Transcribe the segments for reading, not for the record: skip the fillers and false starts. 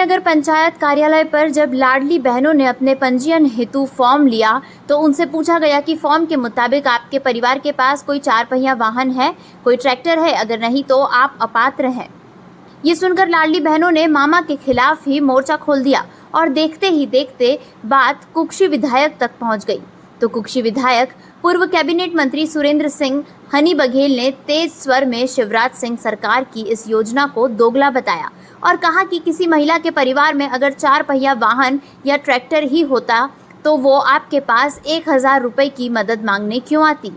नगर पंचायत कार्यालय पर जब लाडली बहनों ने अपने पंजीयन हेतु फॉर्म लिया तो उनसे पूछा गया कि फॉर्म के मुताबिक आपके परिवार के पास कोई 4 पहिया वाहन है, कोई ट्रैक्टर है, अगर नहीं तो आप अपात्र हैं। ये सुनकर लाडली बहनों ने मामा के खिलाफ ही मोर्चा खोल दिया और देखते ही देखते बात कुक्षी विधायक तक पहुंच गई। तो कुक्षी विधायक पूर्व कैबिनेट मंत्री सुरेंद्र सिंह हनी बघेल ने तेज स्वर में शिवराज सिंह सरकार की इस योजना को दोगला बताया और कहा कि किसी महिला के परिवार में अगर 4 पहिया वाहन या ट्रैक्टर ही होता तो वो आपके पास 1000 रुपए की मदद मांगने क्यों आती।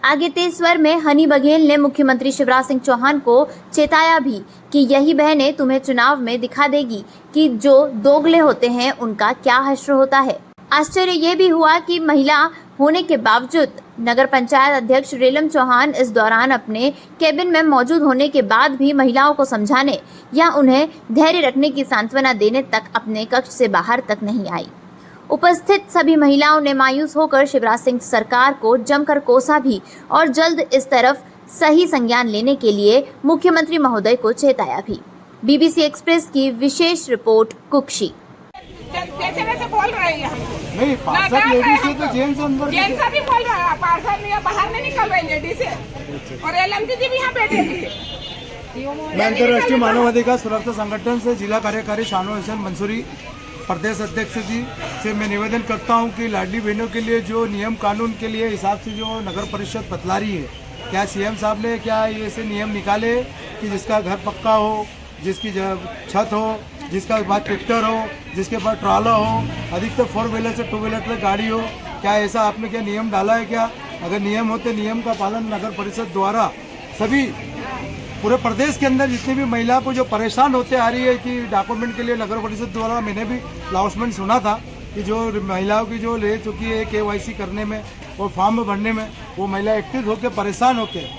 आगे तेज स्वर में हनी बघेल ने मुख्यमंत्री शिवराज सिंह चौहान को चेताया भी कि यही बहनें तुम्हें चुनाव में दिखा देगी कि जो दोगले होते हैं उनका क्या हश्र होता है। आश्चर्य ये भी हुआ कि महिला होने के बावजूद नगर पंचायत अध्यक्ष रेलम चौहान इस दौरान अपने केबिन में मौजूद होने के बाद भी महिलाओं को समझाने या उन्हें धैर्य रखने की सांत्वना देने तक अपने कक्ष से बाहर तक नहीं आई। उपस्थित सभी महिलाओं ने मायूस होकर शिवराज सिंह सरकार को जमकर कोसा भी और जल्द इस तरफ सही संज्ञान लेने के लिए मुख्यमंत्री महोदय को चेताया भी। BBC एक्सप्रेस की विशेष रिपोर्ट कुक्षी। कैसे कैसे बोल रहे हैं नहीं, पार्षद लेडीज है तो जेंट्स अंदर जेंट्स भी बोल रहा है, पार्षद में बाहर नहीं निकल रहे लेडीज है और LMD जी भी यहाँ बैठे थे। मैं अंतर्राष्ट्रीय मानवाधिकार सुरक्षा संगठन से जिला कार्यकारी शानो हुसैन मंसूरी प्रदेश अध्यक्ष जी से मैं निवेदन करता हूं कि लाडली बहनों के लिए जो नियम कानून के लिए हिसाब से जो नगर परिषद बतला रही है, क्या CM साहब ने क्या ये ऐसे नियम निकाले कि जिसका घर पक्का हो, जिसकी छत हो, जिसका बाद ट्रैक्टर हो, जिसके पास ट्राला हो, अधिकतर 4 व्हीलर से 2 व्हीलर तक गाड़ी हो, क्या ऐसा आपने क्या नियम डाला है क्या? अगर नियम होते नियम का पालन नगर परिषद द्वारा सभी पूरे प्रदेश के अंदर जितनी भी महिला को जो परेशान होते आ रही है कि डॉक्यूमेंट के लिए नगर परिषद द्वारा मैंने भी अनाउंसमेंट सुना था कि जो महिलाओं की जो ले चुकी है KYC करने में और फॉर्म भरने में, वो महिला एक्टिव होकर परेशान होकर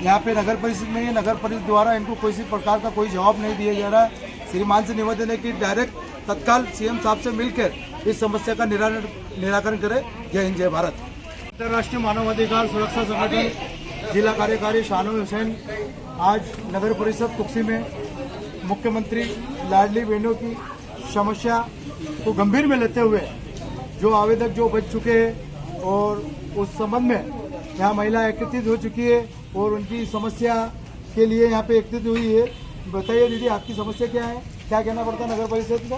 यहाँ पे नगर परिषद में नगर परिषद द्वारा इनको किसी प्रकार का कोई जवाब नहीं दिया जा रहा है। श्रीमान से निवेदन है कि डायरेक्ट तत्काल CM साहब से मिलकर इस समस्या का निराकरण करे। जय हिंद, जय भारत। अंतर्राष्ट्रीय मानवाधिकार सुरक्षा संगठन जिला कार्यकारी शानो हुसैन आज नगर परिषद कुक्षी में मुख्यमंत्री लाडली बहनों की समस्या को गंभीर में लेते हुए जो आवेदक जो बच चुके हैं और उस संबंध में यहाँ महिला एकत्रित हो चुकी है और उनकी समस्या के लिए यहाँ पे एकत्रित हुई है। बताइए दीदी, आपकी समस्या क्या है, क्या कहना पड़ता है नगर परिषद को?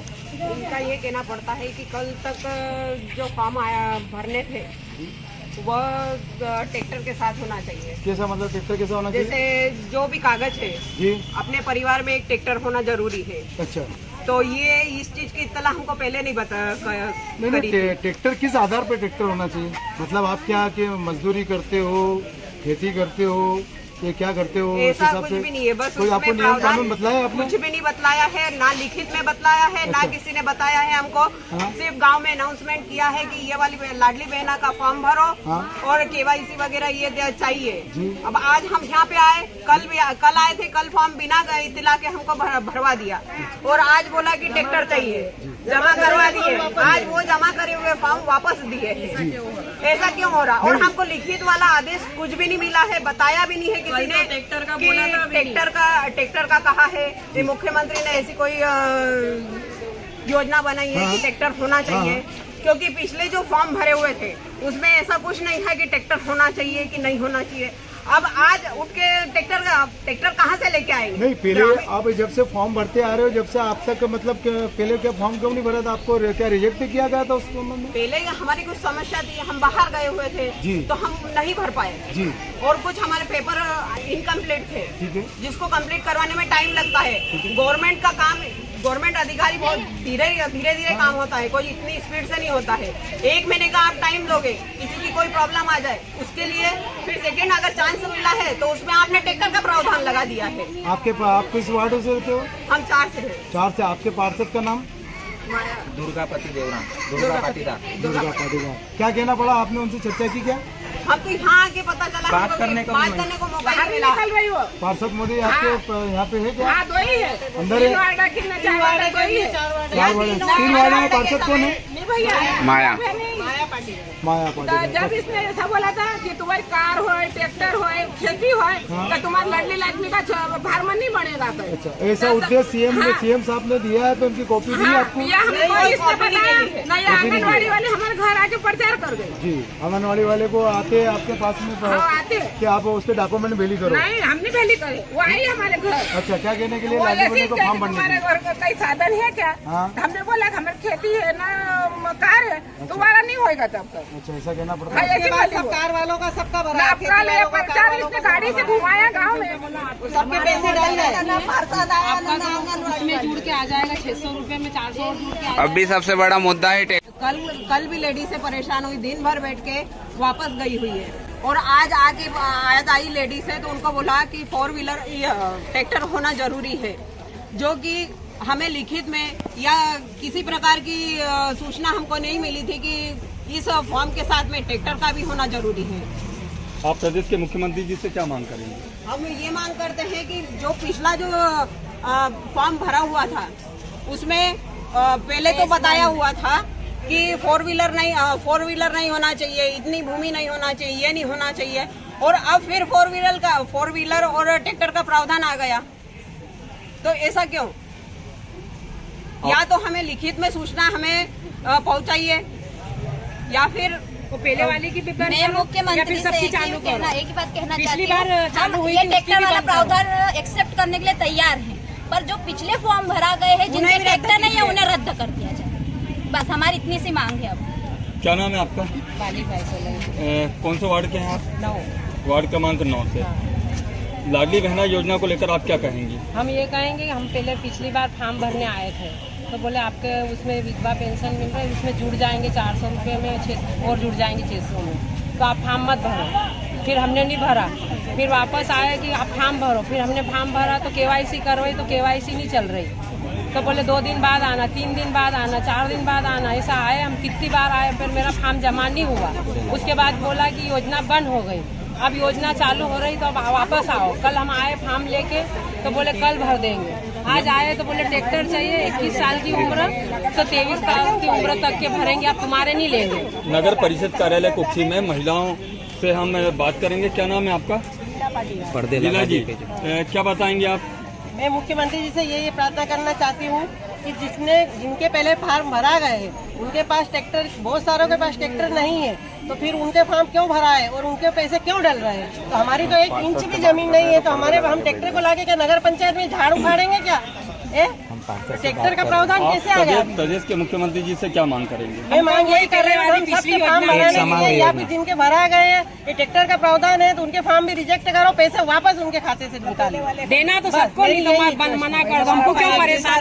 उनका ये कहना पड़ता है कि कल तक जो फॉर्म आया भरने थे वह ट्रैक्टर के साथ होना चाहिए। कैसा मतलब ट्रैक्टर कैसा होना चाहिए? जैसे जो भी कागज है जी, अपने परिवार में एक ट्रैक्टर होना जरूरी है। अच्छा, तो ये इस चीज की इत्तला हमको पहले नहीं नहीं, ट्रैक्टर किस आधार पर ट्रैक्टर होना चाहिए? मतलब आप क्या कि मजदूरी करते हो, खेती करते हो, ये क्या करते हो? ऐसा कुछ भी नहीं है, बस कोई आपको नियम कानून बतलाया आपने? कुछ भी नहीं बतलाया है, ना लिखित में बतलाया है, ना किसी ने बताया है हमको। सिर्फ गांव में अनाउंसमेंट किया है कि ये वाली लाडली बहना का फॉर्म भरो और KYC वगैरह ये चाहिए। अब आज हम यहाँ पे आए, कल आए थे, कल फॉर्म बिना इत्तला के हमको भरवा दिया और आज बोला कि ट्रैक्टर चाहिए, जमा करवा दिए। आज वो जमा करे हुए फॉर्म वापस दिए। ऐसा क्यों हो रहा? और हमको लिखित वाला आदेश कुछ भी नहीं मिला है, बताया भी नहीं है किसी ने। ट्रैक्टर का बोला था, ट्रैक्टर का कहा है कि मुख्यमंत्री ने ऐसी कोई योजना बनाई है कि ट्रैक्टर होना चाहिए, क्योंकि पिछले जो फॉर्म भरे हुए थे उसमें ऐसा कुछ नहीं था कि ट्रैक्टर होना चाहिए कि नहीं होना चाहिए। अब आज उठ के ट्रैक्टर कहाँ से लेके आएंगे? नहीं, पहले आप जब से फॉर्म भरते आ रहे हो, जब से आप तक मतलब पहले क्या फॉर्म क्यों नहीं भरा था? आपको क्या रिजेक्ट किया गया था उसको? पहले हमारी कुछ समस्या थी, हम बाहर गए हुए थे तो हम नहीं भर पाए जी, और कुछ हमारे पेपर इनकम्प्लीट थे, ठीक है, जिसको कंप्लीट करवाने में टाइम लगता है। गवर्नमेंट का काम, गवर्नमेंट अधिकारी बहुत धीरे काम होता है, कोई इतनी स्पीड से नहीं होता है। 1 महीने का आप टाइम लोगे, किसी की कोई प्रॉब्लम आ जाए उसके लिए, फिर सेकेंड अगर चांस मिला है तो उसमें आपने ट्रैक्टर का प्रावधान लगा दिया है। आप किस वार्ड से होते हो? हम 4 से हैं। 4 से। आपके पार्षद का नाम? दुर्गापति देवरा, दुर्गा पाटीदार। क्या कहना पड़ा? आपने उनसे चर्चा की क्या? हम तो यहाँ आके पता चला, बात करने को मौका नहीं मिला। पार्षद मोदी आपके यहाँ पे है क्या? दो ही है अंदर है। 4 वार्ड है, 3 वार्ड में पार्षद कौन है? माया माया पाटिल। जब इसने ऐसा बोला था कि तुम्हारी कार हो, ट्रैक्टर हो, खेती हो तो तुम्हारा लाडली का फार्म नहीं बढ़ेगा। अच्छा, ऐसा उद्देश्य सीएम साहब ने दिया है तो उनकी कॉपी दी आपको? नहीं, आंगनबाड़ी वाले हमारे घर आके प्रचार कर गए जी। आंगनबाड़ी वाले को आते आपके पास में आते कि आप उसके डॉक्यूमेंट भेली करो? नहीं, हमने पहले करे, वो आई हमारे घर। अच्छा, क्या कहने के लिए? लाडली बहनों को फॉर्म भरने हमारे घर का कई साधन है क्या? हमने बोला हमारी खेती है ना कार है, तुम्हारा नहीं होगा तब तक। अच्छा, ऐसा कहना पड़ता है। कार वालों का सबका भरा, इसने गाड़ी से घुमाया गाँव में, सबके पैसे डाल उसमें जुड़ के आ जाएगा 600 रुपए में 400 जुड़ के। अभी सबसे बड़ा मुद्दा है कल भी लेडीज से परेशान हुई, दिन भर बैठ के वापस गई हुई है। और आज आई लेडीज है तो उनको बोला कि 4 व्हीलर ट्रैक्टर होना जरूरी है, जो कि हमें लिखित में या किसी प्रकार की सूचना हमको नहीं मिली थी कि इस फॉर्म के साथ में ट्रैक्टर का भी होना जरूरी है। आप प्रदेश के मुख्यमंत्री जी से क्या मांग करेंगे? हम ये मांग करते हैं कि जो पिछला जो फॉर्म भरा हुआ था उसमें पहले तो बताया हुआ था कि 4 व्हीलर नहीं होना चाहिए, इतनी भूमि नहीं होना चाहिए, ये नहीं होना चाहिए, और अब फिर 4 व्हीलर और ट्रैक्टर का प्रावधान आ गया। तो ऐसा क्यों? या तो हमें लिखित में सूचना हमें पहुंचाइए या फिर पहले वाली की मैं मुख्यमंत्री से एक ही बात कहना चाहती हूँ, हम ये ट्रैक्टर वाला प्रावधान एक्सेप्ट करने के लिए तैयार हैं, पर जो पिछले फॉर्म भरा गए हैं जिनके ट्रैक्टर नहीं है उन्हें रद्द कर दिया जाए, बस हमारी इतनी सी मांग है। अब क्या नाम है आपका? कौन से वार्ड के हैं आप? 9 वार्ड क्रमांक 9 से। लाडली बहना योजना को लेकर आप क्या कहेंगे? हम ये कहेंगे, हम पहले पिछली बार फॉर्म भरने आए थे तो बोले आपके उसमें विधवा पेंशन मिल रहा है, उसमें जुड़ जाएंगे 400 रुपये में, और जुड़ जाएंगे 600 में, तो आप फॉर्म मत भरो। फिर हमने नहीं भरा, फिर वापस आए कि आप फॉर्म भरो, फिर हमने फॉर्म भरा तो KYC करवाई तो KYC नहीं चल रही, तो बोले 2 दिन बाद आना, 3 दिन बाद आना, 4 दिन बाद आना, ऐसा आए। हम कितनी बार आए, फिर मेरा फॉर्म जमा नहीं हुआ। उसके बाद बोला कि योजना बंद हो गई, अब योजना चालू हो रही तो अब वापस आओ। कल हम आए फॉर्म लेके तो बोले कल भर देंगे, आज आए तो बोले ट्रैक्टर चाहिए, 21 साल की उम्र तो 23 साल की उम्र तक के भरेंगे, आप तुम्हारे नहीं लेंगे। नगर परिषद कार्यालय कुक्षी में महिलाओं से हम बात करेंगे। क्या नाम है आपका? लीला जी, क्या बताएंगे आप? मैं मुख्यमंत्री जी से ये प्रार्थना करना चाहती हूँ कि जिनके पहले फार्म भरा गए उनके पास ट्रैक्टर, बहुत सारों के पास ट्रैक्टर नहीं है, तो फिर उनके फार्म क्यों भरा है और उनके पैसे क्यों डल रहे हैं? तो हमारी तो 1 इंच भी जमीन नहीं है, तो हम ट्रैक्टर को लाके क्या नगर पंचायत में झाड़ उखाड़ेंगे क्या? ट्रैक्टर का प्रावधान कैसे आ गया? प्रदेश के मुख्यमंत्री जी से क्या मांग करेंगे? मैं मांग यही कर रहे हैं, हम सबके फार्म भराने के लिए या फिर जिनके भरा गए हैं ये ट्रैक्टर का प्रावधान है तो उनके फार्म भी रिजेक्ट करो, पैसे वापस उनके खाते से निकाले। देना तो सबको नहीं, तो मना कर दो, हमको क्यों परेशान?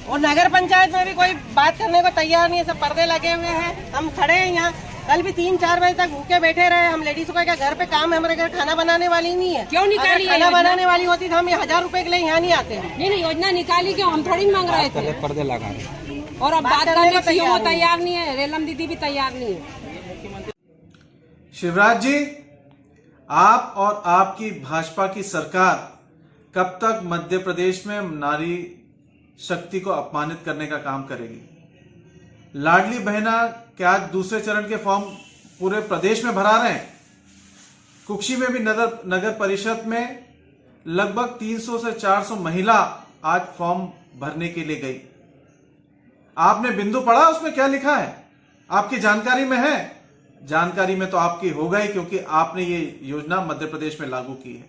और नगर पंचायत में भी कोई बात करने को तैयार नहीं है, सब पर्दे लगे हुए हैं। हम खड़े हैं यहाँ, कल भी 3-4 बजे तक भूखे बैठे रहे। हम लेडीज को क्या घर पे काम है, हमारे घर खाना बनाने वाली नहीं है। क्यों निकाली? खाना बनाने वाली होती तो हम 1000 रुपए के लिए यहाँ नहीं आते हैं। नहीं, योजना निकाली क्यों? हम थोड़ी मांग रहे थे, पर्दे लगा और अब बात करने को तैयार नहीं है, रेलम दीदी भी तैयार नहीं है। शिवराज जी, आप और आपकी भाजपा की सरकार कब तक मध्य प्रदेश में नारी शक्ति को अपमानित करने का काम करेगी? लाडली बहना क्या दूसरे चरण के फॉर्म पूरे प्रदेश में भरा रहे हैं? कुक्षी में भी नगर परिषद में लगभग 300 से 400 महिला आज फॉर्म भरने के लिए गई। आपने बिंदु पढ़ा उसमें क्या लिखा है? आपकी जानकारी में है? जानकारी में तो आपकी हो गई क्योंकि आपने ये योजना मध्य प्रदेश में लागू की है।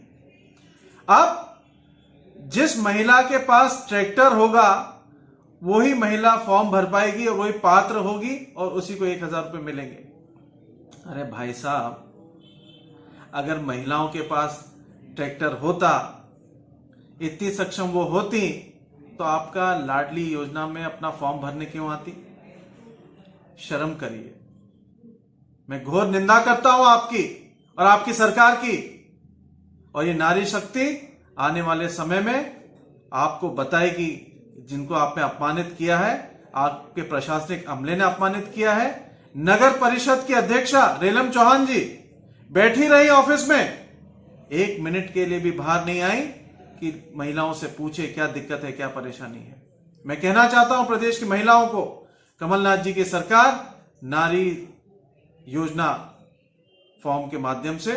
अब जिस महिला के पास ट्रैक्टर होगा वही महिला फॉर्म भर पाएगी और वही पात्र होगी और उसी को 1000 रुपये मिलेंगे। अरे भाई साहब, अगर महिलाओं के पास ट्रैक्टर होता, इतनी सक्षम वो होती, तो आपका लाडली योजना में अपना फॉर्म भरने क्यों आती? शर्म करिए। मैं घोर निंदा करता हूं आपकी और आपकी सरकार की। और ये नारी शक्ति आने वाले समय में आपको बताएगी, जिनको आपने अपमानित किया है, आपके प्रशासनिक अमले ने अपमानित किया है। नगर परिषद की अध्यक्षा रेलम चौहान जी बैठी रही ऑफिस में, 1 मिनट के लिए भी बाहर नहीं आई कि महिलाओं से पूछे क्या दिक्कत है, क्या परेशानी है। मैं कहना चाहता हूं प्रदेश की महिलाओं को, कमलनाथ जी की सरकार नारी योजना फॉर्म के माध्यम से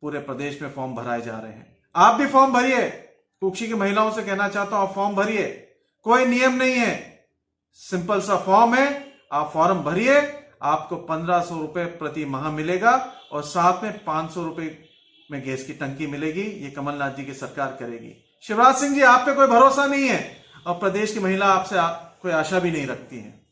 पूरे प्रदेश में फॉर्म भराए जा रहे हैं। आप भी फॉर्म भरिए। कुक्षी की महिलाओं से कहना चाहता हूं, आप फॉर्म भरिए। कोई नियम नहीं है, सिंपल सा फॉर्म है, आप फॉर्म भरिए। आपको 1500 रुपए प्रति माह मिलेगा और साथ में 500 रुपए में गैस की टंकी मिलेगी। ये कमलनाथ जी की सरकार करेगी। शिवराज सिंह जी, आप पे कोई भरोसा नहीं है और प्रदेश की महिला आपसे कोई आशा भी नहीं रखती है।